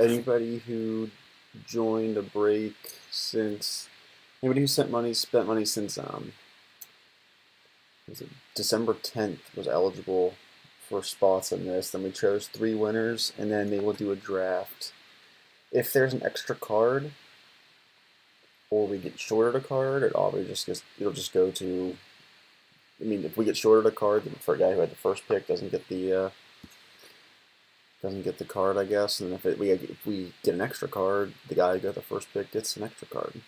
Anybody who joined a break since anybody who spent money since was it December 10th was eligible for spots in this. Then we chose 3 winners, and then they will do a draft. If there's an extra card, or we get shorted a card, it'll just go to. I mean, if we get shorted a card, the guy who had the first pick doesn't get the card, I guess. And if we get an extra card, the guy who got the first pick gets an extra card.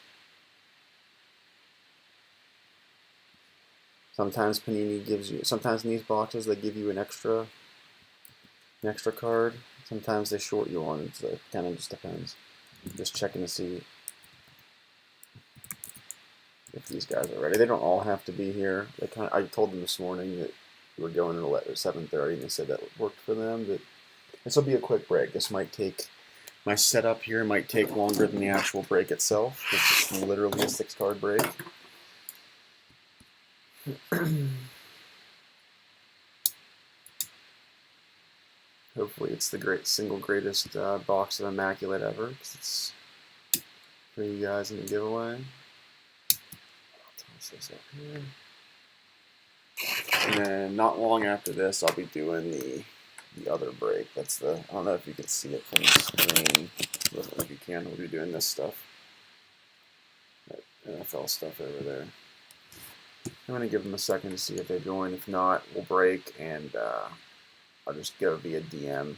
Sometimes Panini gives you. Sometimes in these boxes they give you an extra card. Sometimes they short you one. So it kind of just depends. Just checking to see if these guys are ready. They don't all have to be here. I told them this morning that we were going at 7:30, and they said that worked for them. But this will be a quick break. This might take my setup here might take longer than the actual break itself. It's just literally a 6-card break. Hopefully it's the single greatest box of Immaculate ever, because it's for you guys in the giveaway. Toss this up here. And then not long after this, I'll be doing the other break. I don't know if you can see it from the screen. If you can, we'll be doing this stuff. That NFL stuff over there. I'm going to give them a second to see if they join. If not, we'll break, and I'll just go via DM.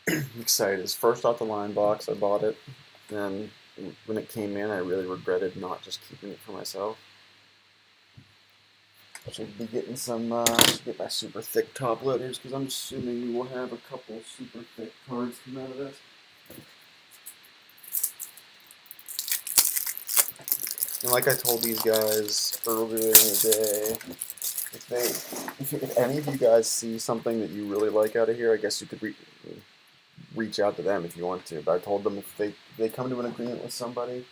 I'm excited. It's first off the line box. I bought it. Then when it came in, I really regretted not just keeping it for myself. I should be getting some, get my super thick top loaders, because I'm assuming we will have a couple super thick cards come out of this. And like I told these guys earlier in the day, if any of you guys see something that you really like out of here, I guess you could reach out to them if you want to. But I told them if they come to an agreement with somebody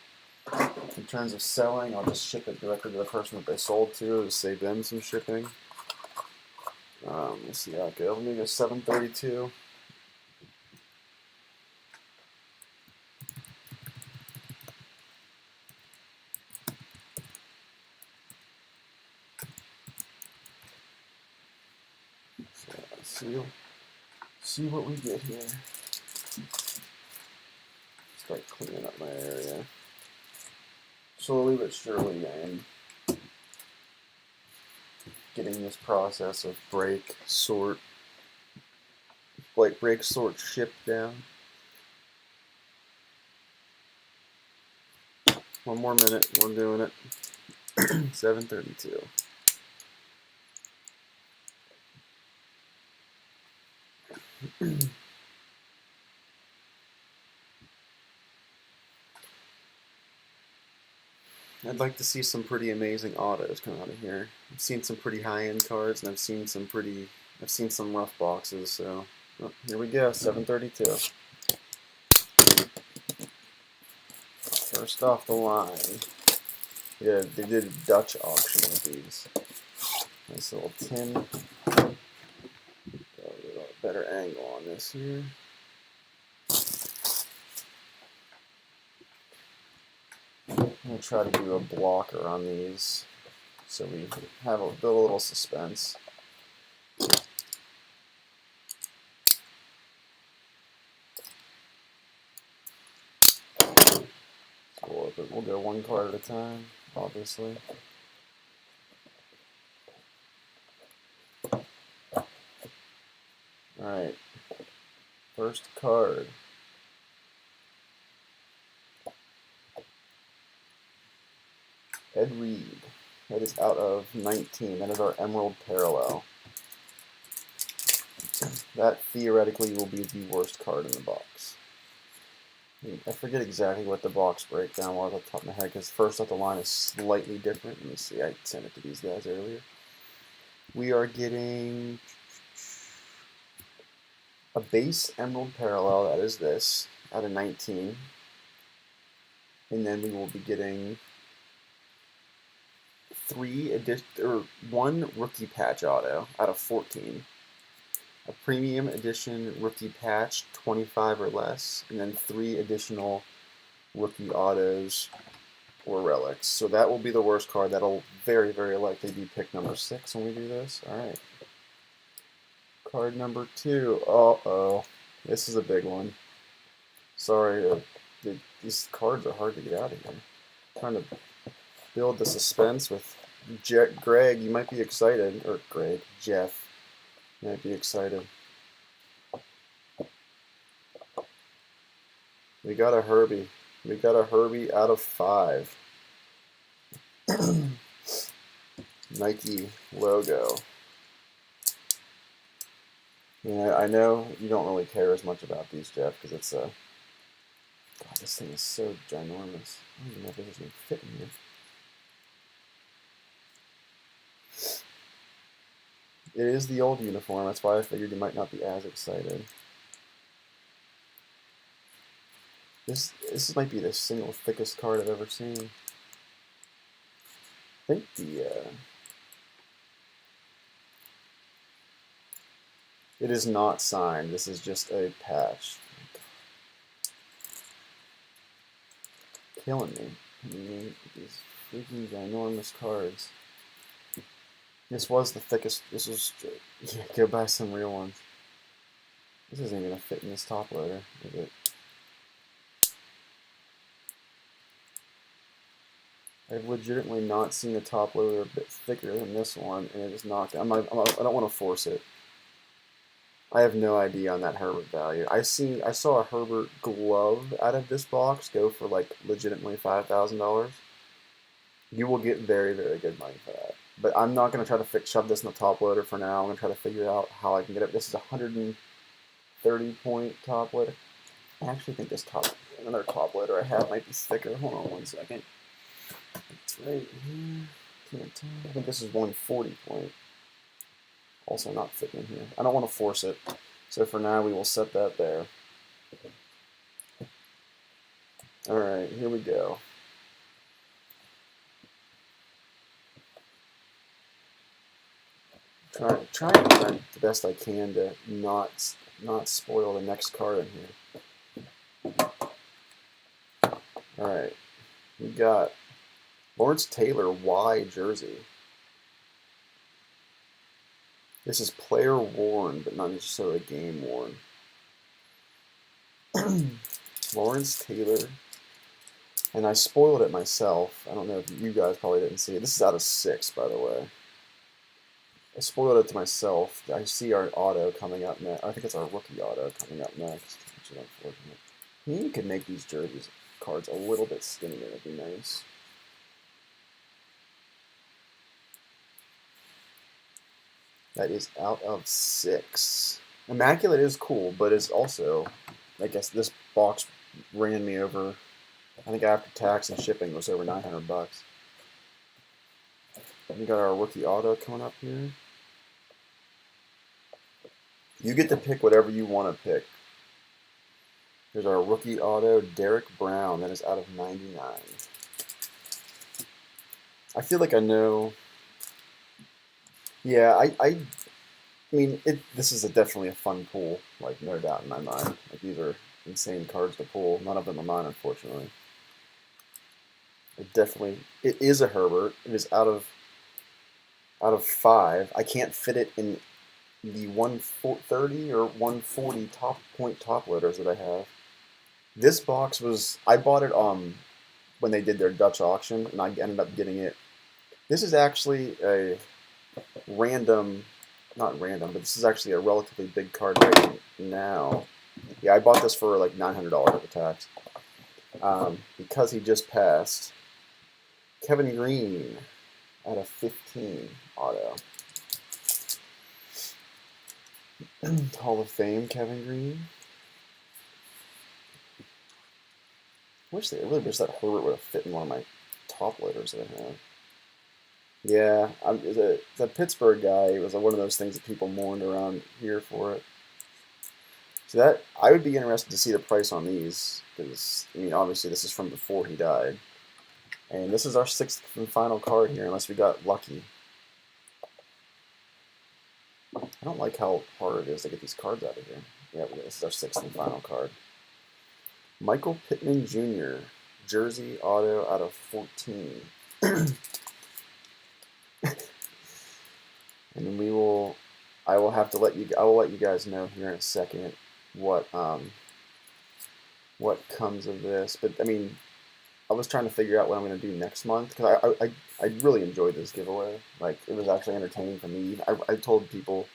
in terms of selling, I'll just ship it directly to the person that they sold to save them some shipping. Let's see how it goes. Let me go 732. So see what we get here. Start cleaning up my area. Slowly but surely, man. Getting this process of break, sort, ship down. One more minute, we're doing it. 7:32. I'd like to see some pretty amazing autos come out of here. I've seen some pretty high-end cards, and I've seen some rough boxes. So here we go, 732. First off the line, yeah, they did a Dutch auction with these. Nice little tin. Got a better angle on this here. I'm going to try to do a blocker on these so we build a little suspense. So we'll go one card at a time, obviously. Alright, first card. Ed Reed. That is out of 19. That is our Emerald Parallel. That theoretically will be the worst card in the box. I forget exactly what the box breakdown was off the top of my head, because first off the line is slightly different. Let me see, I sent it to these guys earlier. We are getting a base Emerald Parallel, that is this, out of 19. And then we will be getting one rookie patch auto out of 14. a premium edition rookie patch, 25 or less, and then 3 additional rookie autos or relics. So that will be the worst card. That'll very, very likely be pick number 6 when we do this. Alright. Card number 2. Uh-oh. This is a big one. Sorry, these cards are hard to get out of here. I'm trying to build the suspense with Greg. You might be excited. Or Jeff. You might be excited. We got a Herbie. We got a Herbie out of 5. Nike logo. Yeah, I know you don't really care as much about these, Jeff, because it's a... God, this thing is so ginormous. I don't even know if this is going to fit in here. It is the old uniform. That's why I figured you might not be as excited. This might be the single thickest card I've ever seen. I think it is not signed. This is just a patch. Killing me. I mean, these freaking ginormous cards. This was the thickest. This was. Yeah, go buy some real ones. This isn't even gonna fit in this top loader, is it? I've legitimately not seen a top loader a bit thicker than this one, and it is not. I don't want to force it. I have no idea on that Herbert value. I saw a Herbert glove out of this box go for like legitimately $5,000. You will get very, very good money for that. But I'm not going to try to shove this in the top loader for now. I'm going to try to figure out how I can get it. This is a 130-point top loader. I actually think this another top loader I have might be thicker. Hold on one second. It's right here. Can't tell. I think this is 140-point. Also not fitting in here. I don't want to force it. So for now, we will set that there. Alright, here we go. Trying to learn the best I can to not spoil the next card in here. Alright, we got Lawrence Taylor Y jersey. This is player worn, but not necessarily game worn. Lawrence Taylor. And I spoiled it myself. I don't know if you guys probably didn't see it. This is out of 6, by the way. I spoiled it to myself. I see our auto coming up next. I think it's our rookie auto coming up next, which is unfortunate. Maybe we could make these jerseys cards a little bit skinnier. That'd be nice. That is out of 6. Immaculate is cool, but it's also, I guess this box ran me over. I think after tax and shipping was over $900. We got our rookie auto coming up here. You get to pick whatever you want to pick. Here's our rookie auto, Derek Brown. That is out of 99. I feel like I know. Yeah, I mean, this is definitely a fun pool, like no doubt in my mind. Like these are insane cards to pull. None of them are mine, unfortunately. It is a Herbert. It is out of 5. I can't fit it in the 130 or 140 top loaders that I have. This box I bought it when they did their Dutch auction, and I ended up getting it. This is actually a not random, but this is actually a relatively big card right now. Yeah, I bought this for like $900 after tax. Because he just passed. Kevin Green out of 15 auto. Hall of Fame Kevin Green. I really wish that Herbert would have fit in one of my top loaders that I have. Yeah, the Pittsburgh guy was one of those things that people mourned around here for it. So I would be interested to see the price on these, because I mean obviously this is from before he died. And this is our 6th and final card here, unless we got lucky. I don't like how hard it is to get these cards out of here. Yeah, this is our 6th and final card. Michael Pittman Jr. Jersey auto out of 14. And I will have to let you guys know here in a second what comes of this. But I mean, I was trying to figure out what I'm going to do next month because I really enjoyed this giveaway. Like, it was actually entertaining for me. I told people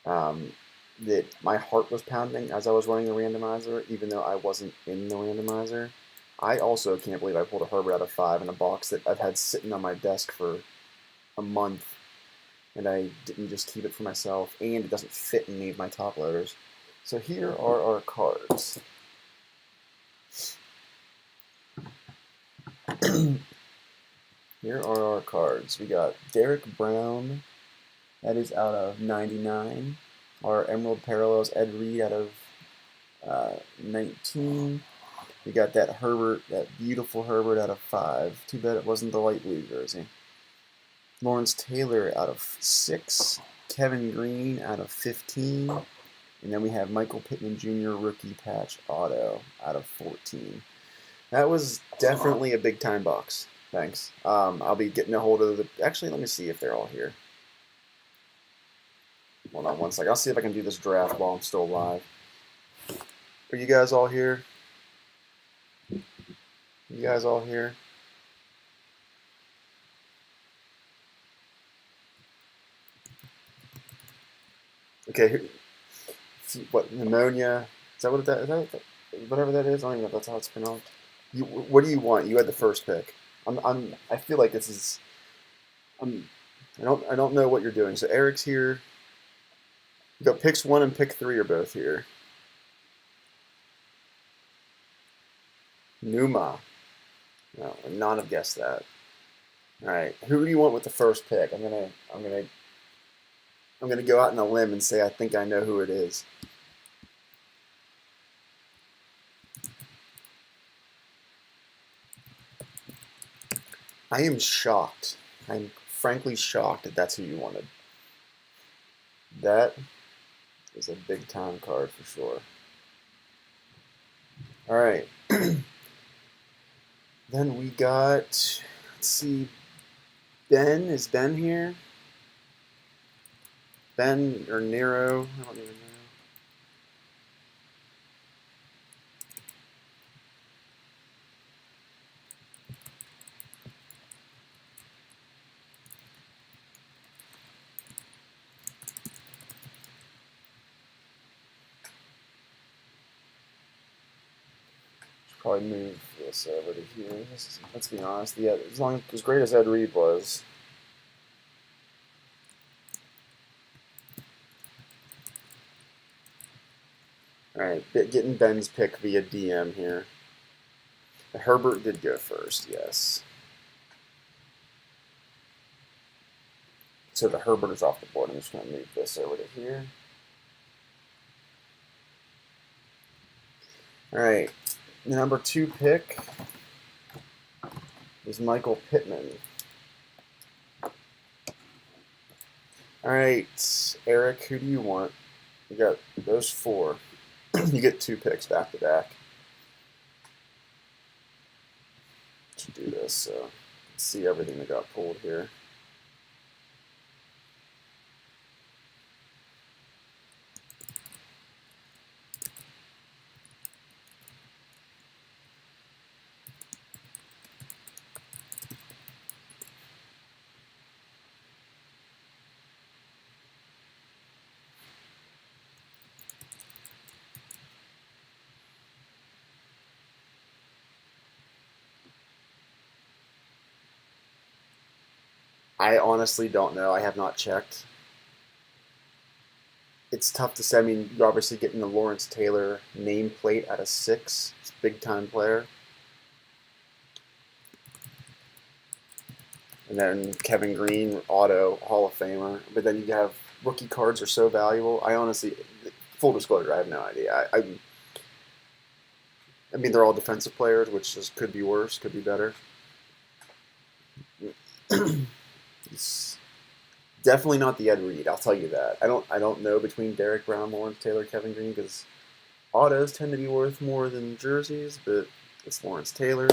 that my heart was pounding as I was running the randomizer, even though I wasn't in the randomizer. I also can't believe I pulled a Herbert out of 5 in a box that I've had sitting on my desk for a month, and I didn't just keep it for myself, and it doesn't fit in any of my top loaders. So here are our cards. Here are our cards. We got Derek Brown, that is out of 99. Our Emerald Parallels, Ed Reed out of 19. We got that Herbert, that beautiful Herbert out of 5. Too bad it wasn't the light blue jersey. Lawrence Taylor out of 6. Kevin Green out of 15. And then we have Michael Pittman Jr. rookie patch auto out of 14. That was definitely a big time box. Thanks. I'll be getting a hold of the... Actually, let me see if they're all here. Hold on one second. I'll see if I can do this draft while I'm still live. Are you guys all here? You guys all here? Okay. What, pneumonia? Is that what whatever that is? I don't even know if that's how it's pronounced. What do you want? You had the first pick. I feel like this is. I don't know what you're doing. So Eric's here. You got picks 1 and pick 3 are both here. Numa. No, would not have guessed that. All right, who do you want with the first pick? I'm gonna go out on a limb and say I think I know who it is. I am shocked. I'm frankly shocked that that's who you wanted. That is a big time card for sure. All right. Then we got, let's see, Ben. Is Ben here? Ben or Nero? I don't even know. Probably move this over to here. Let's be honest. Yeah, as great as Ed Reed was. All right, getting Ben's pick via DM here. Herbert did go first, yes. So the Herbert is off the board. I'm just going to move this over to here. All right, the number 2 pick is Michael Pittman. All right, Eric, who do you want? You got those 4. You get 2 picks back to back. To do this, so let's see everything that got pulled here. I honestly don't know. I have not checked. It's tough to say. I mean, you're obviously getting the Lawrence Taylor nameplate at a 6. It's a big-time player. And then Kevin Green, auto, Hall of Famer. But then you have rookie cards are so valuable. I honestly, full disclosure, I have no idea. I mean, they're all defensive players, which just could be worse, could be better. Definitely not the Ed Reed. I'll tell you that. I don't know between Derek Brown, Lawrence Taylor, Kevin Green, because autos tend to be worth more than jerseys, but it's Lawrence Taylor.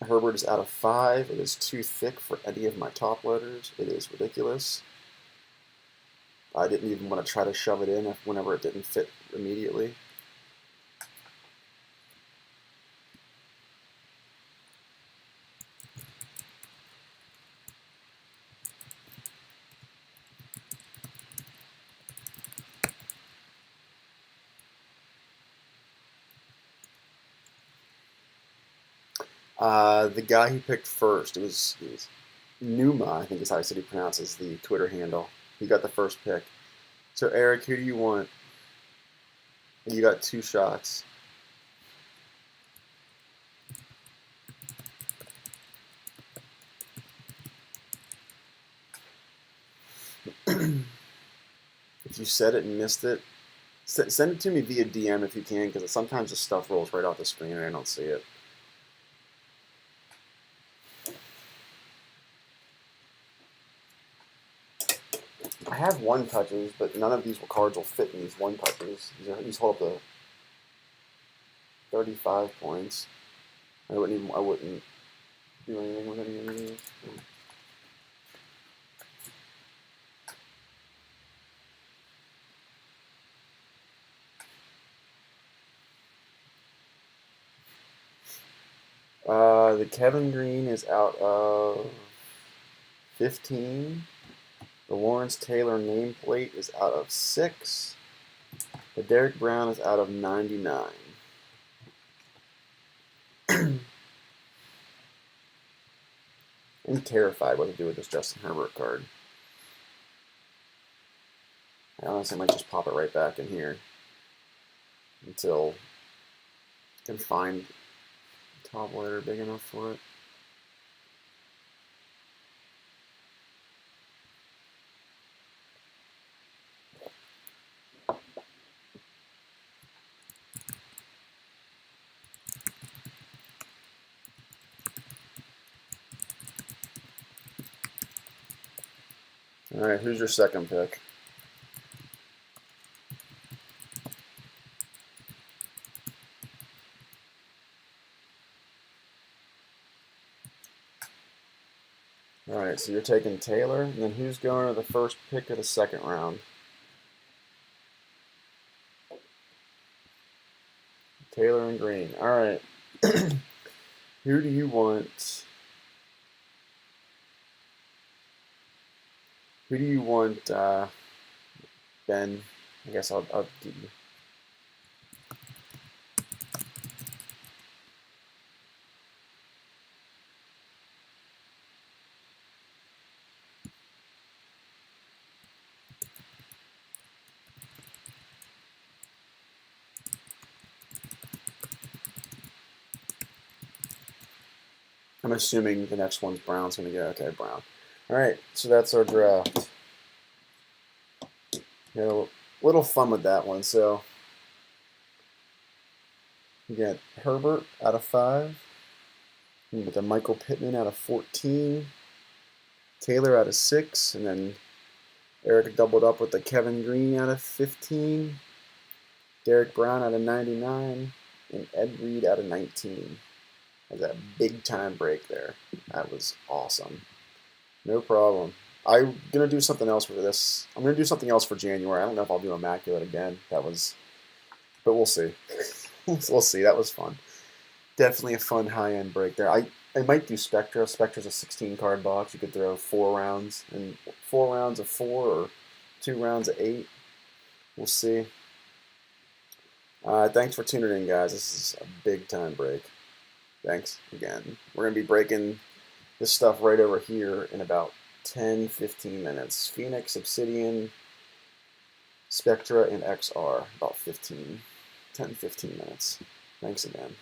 Herbert is out of 5. It is too thick for any of my top loaders. It is ridiculous. I didn't even want to try to shove it in whenever it didn't fit immediately. The guy he picked first, it was Numa, I think is how he pronounces the Twitter handle. He got the first pick. So Eric, who do you want? You got 2 shots. If you said it and missed it, send it to me via DM if you can, because sometimes the stuff rolls right off the screen and I don't see it. I have 1-touches, but none of these cards will fit in these 1-touches. These hold up to 35 points. I wouldn't do anything with any of these. The Kevin Green is out of 15. The Lawrence Taylor nameplate is out of 6. The Derek Brown is out of 99. I'm terrified what to do with this Justin Herbert card. I honestly might just pop it right back in here until I can find a top letter big enough for it. All right, who's your second pick? All right, so you're taking Taylor, and then who's going to the first pick of the second round? Taylor and Green. All right. Who do you want? Who do you want, Ben? I guess I'll do you. I'm assuming the next one's Brown's going to go. Okay, Brown. All right, so that's our draft. Had a little fun with that one. So we got Herbert out of 5. We got the Michael Pittman out of 14. Taylor out of 6. And then Eric doubled up with the Kevin Green out of 15. Derek Brown out of 99. And Ed Reed out of 19. That big time break there. That was awesome. No problem. I'm gonna do something else for this. I'm gonna do something else for January. I don't know if I'll do Immaculate again. But we'll see. We'll see. That was fun. Definitely a fun high-end break there. I might do Spectra. Spectra's a 16-card box. You could throw 4 rounds, and 4 rounds of 4 or 2 rounds of 8. We'll see. Thanks for tuning in, guys. This is a big time break. Thanks again. We're going to be breaking this stuff right over here in about 10-15 minutes. Phoenix, Obsidian, Spectra, and XR. About 10-15 minutes. Thanks again.